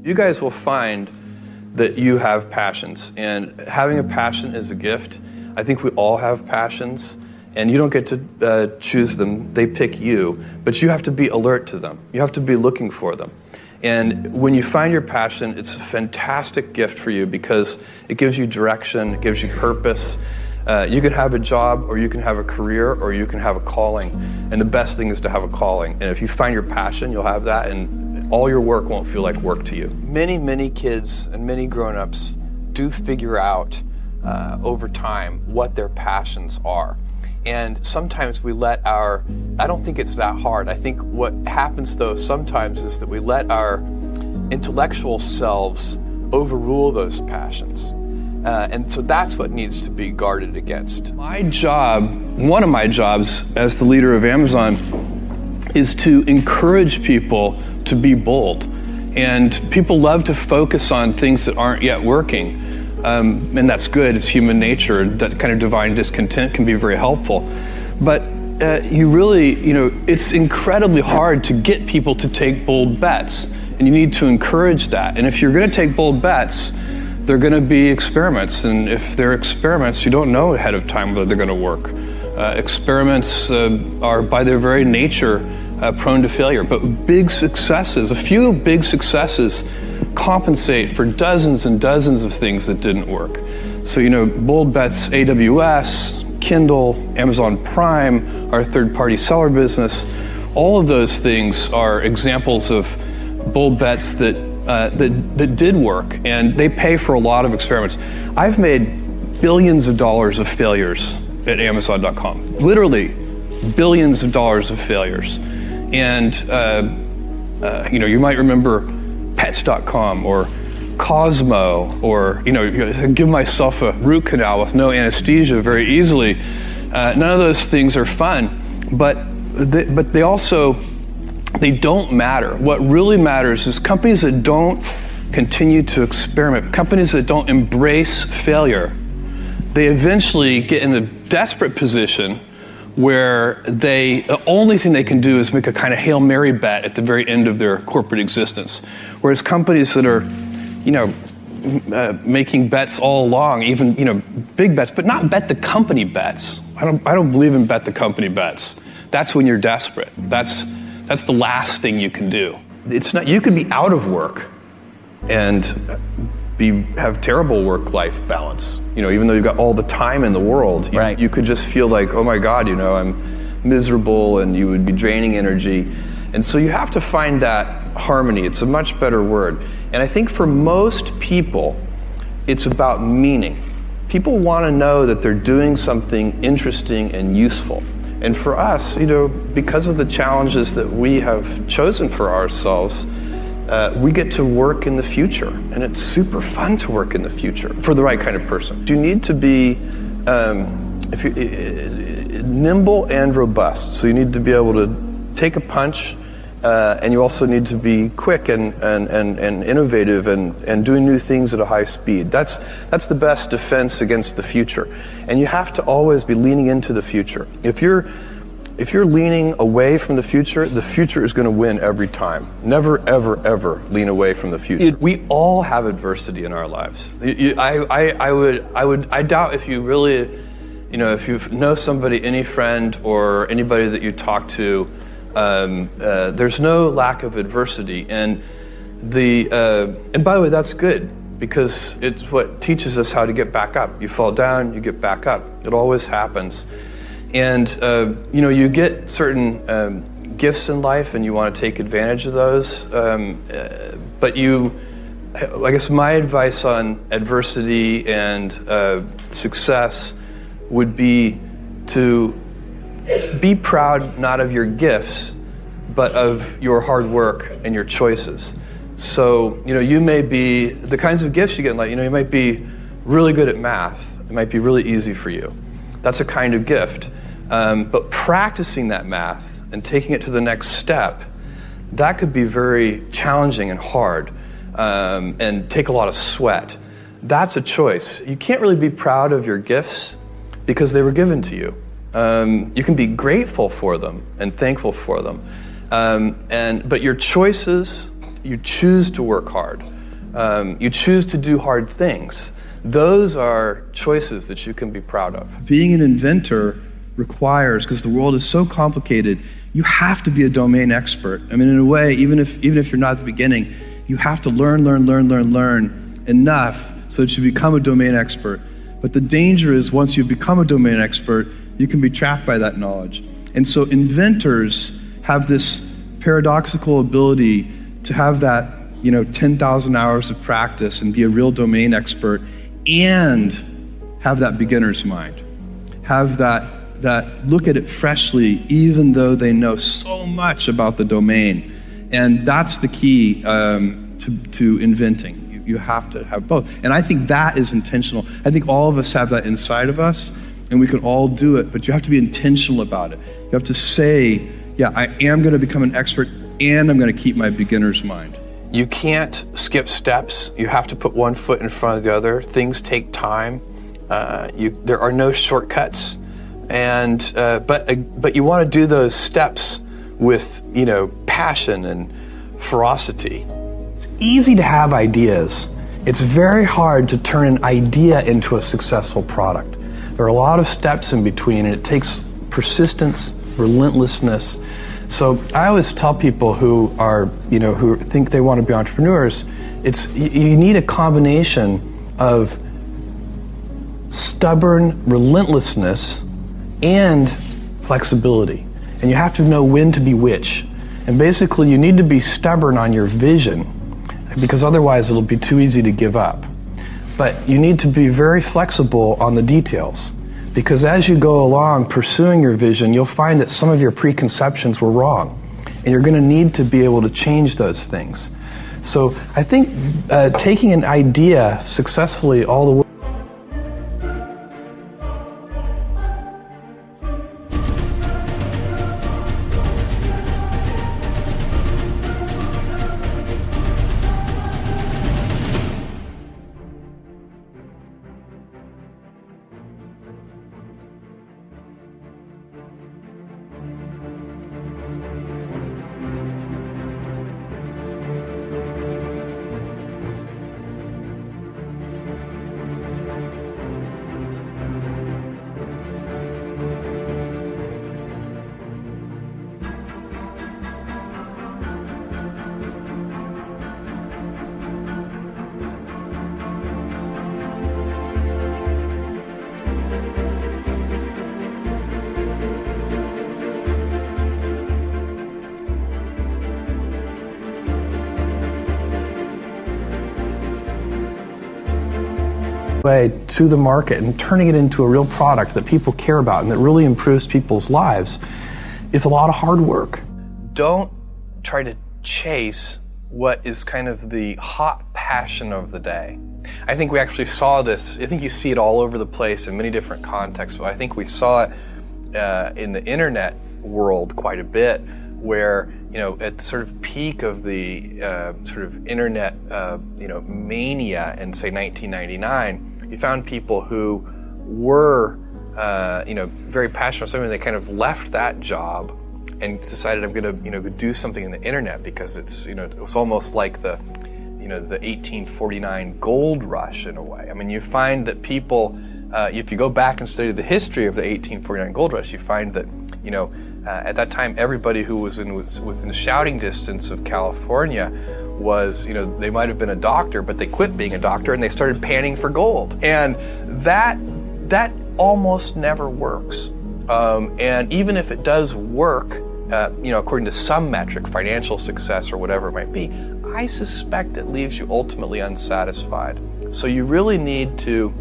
You guys will find that you have passions, and having a passion is a gift. I think we all have passions, and you don't get to choose them. They pick you, but you have to be alert to them. You have to be looking for them. And when you find your passion, it's a fantastic gift for you because it gives you direction, it gives you purpose. You can have a job, or you can have a career, or you can have a calling. And the best thing is to have a calling. And if you find your passion, you'll have that, and all your work won't feel like work to you. Many kids and many grown-ups do figure out over time what their passions are. And sometimes we let I don't think it's that hard. I think what happens though sometimes is that we let our intellectual selves overrule those passions. And so that's what needs to be guarded against. My job, one of my jobs as the leader of Amazon, is to encourage people to be bold. And people love to focus on things that aren't yet working. And that's good, it's human nature. That kind of divine discontent can be very helpful. But it's incredibly hard to get people to take bold bets. And you need to encourage that. And if you're gonna take bold bets, they're going to be experiments, and if they're experiments, you don't know ahead of time whether they're going to work. Experiments are by their very nature prone to failure, but a few big successes compensate for dozens and dozens of things that didn't work. So, bold bets, AWS, Kindle, Amazon Prime, our third-party seller business, all of those things are examples of bold bets that did work, and they pay for a lot of experiments. I've made billions of dollars of failures at Amazon.com, literally billions of dollars of failures. And you might remember Pets.com or Cosmo, or give myself a root canal with no anesthesia very easily. None of those things are fun, but they don't matter. What really matters is companies that don't continue to experiment, companies that don't embrace failure, they eventually get in a desperate position where the only thing they can do is make a kind of Hail Mary bet at the very end of their corporate existence. Whereas companies that are, making bets all along, even, big bets, but not bet the company bets. I don't believe in bet the company bets. That's when you're desperate. That's the last thing you can do. It's not. You could be out of work and have terrible work-life balance. Even though you've got all the time in the world, right. You could just feel like, oh my God, I'm miserable, and you would be draining energy. And so you have to find that harmony. It's a much better word. And I think for most people, it's about meaning. People want to know that they're doing something interesting and useful. And for us, because of the challenges that we have chosen for ourselves, we get to work in the future. And it's super fun to work in the future for the right kind of person. You need to be nimble and robust. So you need to be able to take a punch, and you also need to be quick and innovative and doing new things at a high speed. That's the best defense against the future. And you have to always be leaning into the future. If you're leaning away from the future is going to win every time. Never, ever, ever lean away from the future. We all have adversity in our lives. I doubt if you really, if you know somebody, any friend or anybody that you talk to, there's no lack of adversity, and by the way, that's good, because it's what teaches us how to get back up. You fall down, you get back up. It always happens. And you get certain gifts in life, and you want to take advantage of those. But I guess my advice on adversity and success would be to be proud not of your gifts, but of your hard work and your choices. So, you may be, the kinds of gifts you get in life, you might be really good at math. It might be really easy for you. That's a kind of gift. But practicing that math and taking it to the next step, that could be very challenging and hard, and take a lot of sweat. That's a choice. You can't really be proud of your gifts because they were given to you. You can be grateful for them and thankful for them. But your choices you choose to work hard. You choose to do hard things. Those are choices that you can be proud of. Being an inventor requires, because the world is so complicated, you have to be a domain expert. I mean, in a way, even if you're not at the beginning, you have to learn enough so that you become a domain expert. But the danger is once you become a domain expert, you can be trapped by that knowledge. And so inventors have this paradoxical ability to have that 10,000 hours of practice and be a real domain expert and have that beginner's mind. Have that look at it freshly, even though they know so much about the domain. And that's the key to inventing. You have to have both. And I think that is intentional. I think all of us have that inside of us, and we can all do it, but you have to be intentional about it. You have to say, yeah, I am going to become an expert, and I'm going to keep my beginner's mind. You can't skip steps. You have to put one foot in front of the other. Things take time. There are no shortcuts, and but you want to do those steps with passion and ferocity. It's easy to have ideas. It's very hard to turn an idea into a successful product. There are a lot of steps in between, and it takes persistence, relentlessness. So I always tell people who think they want to be entrepreneurs, you need a combination of stubborn relentlessness and flexibility. And you have to know when to be which. And basically you need to be stubborn on your vision, because otherwise it'll be too easy to give up. But you need to be very flexible on the details, because as you go along pursuing your vision, you'll find that some of your preconceptions were wrong, and you're going to need to be able to change those things. So I think taking an idea successfully all the way to the market and turning it into a real product that people care about and that really improves people's lives is a lot of hard work. Don't try to chase what is kind of the hot passion of the day. I think we actually saw this, I think you see it all over the place in many different contexts, but I think we saw it in the internet world quite a bit, where at the sort of peak of the sort of internet mania in say 1999, you found people who were very passionate about something. They kind of left that job and decided, I'm going to go do something in the internet, because it's it was almost like the the 1849 gold rush in a way. I mean, you find that people, if you go back and study the history of the 1849 gold rush, you find that at that time everybody who was within shouting distance of California was, they might have been a doctor, but they quit being a doctor and they started panning for gold. And that almost never works. And even if it does work, according to some metric, financial success or whatever it might be, I suspect it leaves you ultimately unsatisfied. So you really need to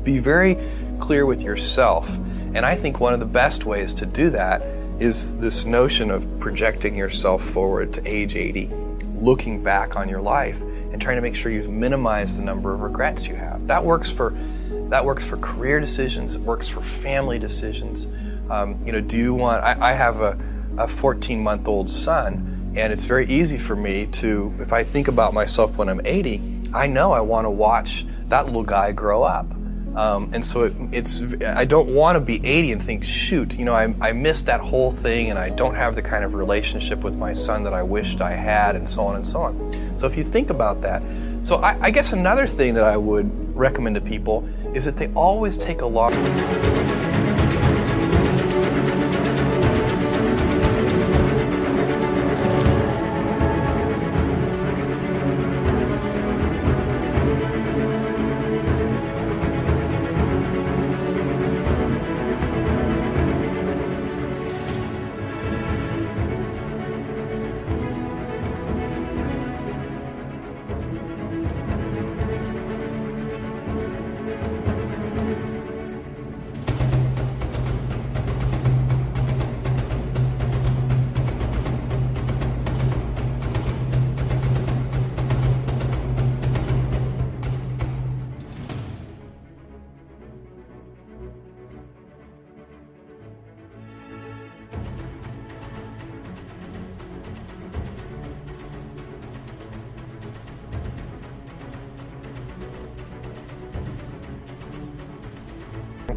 be very clear with yourself. And I think one of the best ways to do that is this notion of projecting yourself forward to age 80, looking back on your life and trying to make sure you've minimized the number of regrets you have. That works for career decisions. It works for family decisions. Do you want? I have a 14-month-old son, and it's very easy for me to, if I think about myself when I'm 80, I know I want to watch that little guy grow up. And so I don't want to be 80 and think, shoot, I missed that whole thing and I don't have the kind of relationship with my son that I wished I had, and so on and so on. So if you think about that, so I guess another thing that I would recommend to people is that they always take a long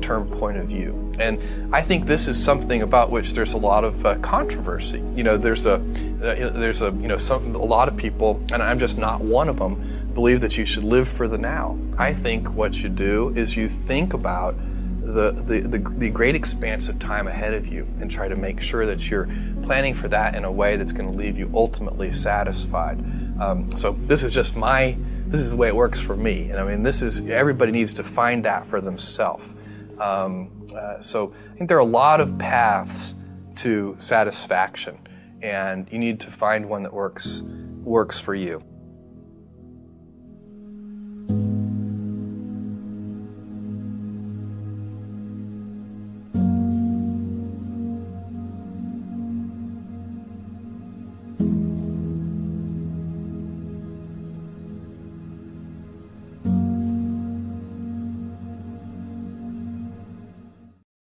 term point of view. And I think this is something about which there's a lot of controversy. There's a lot of people, and I'm just not one of them, believe that you should live for the now. I think what you do is you think about the great expanse of time ahead of you and try to make sure that you're planning for that in a way that's going to leave you ultimately satisfied. So this is just this is the way it works for me. And I mean, everybody needs to find that for themselves. So I think there are a lot of paths to satisfaction, and you need to find one that works for you.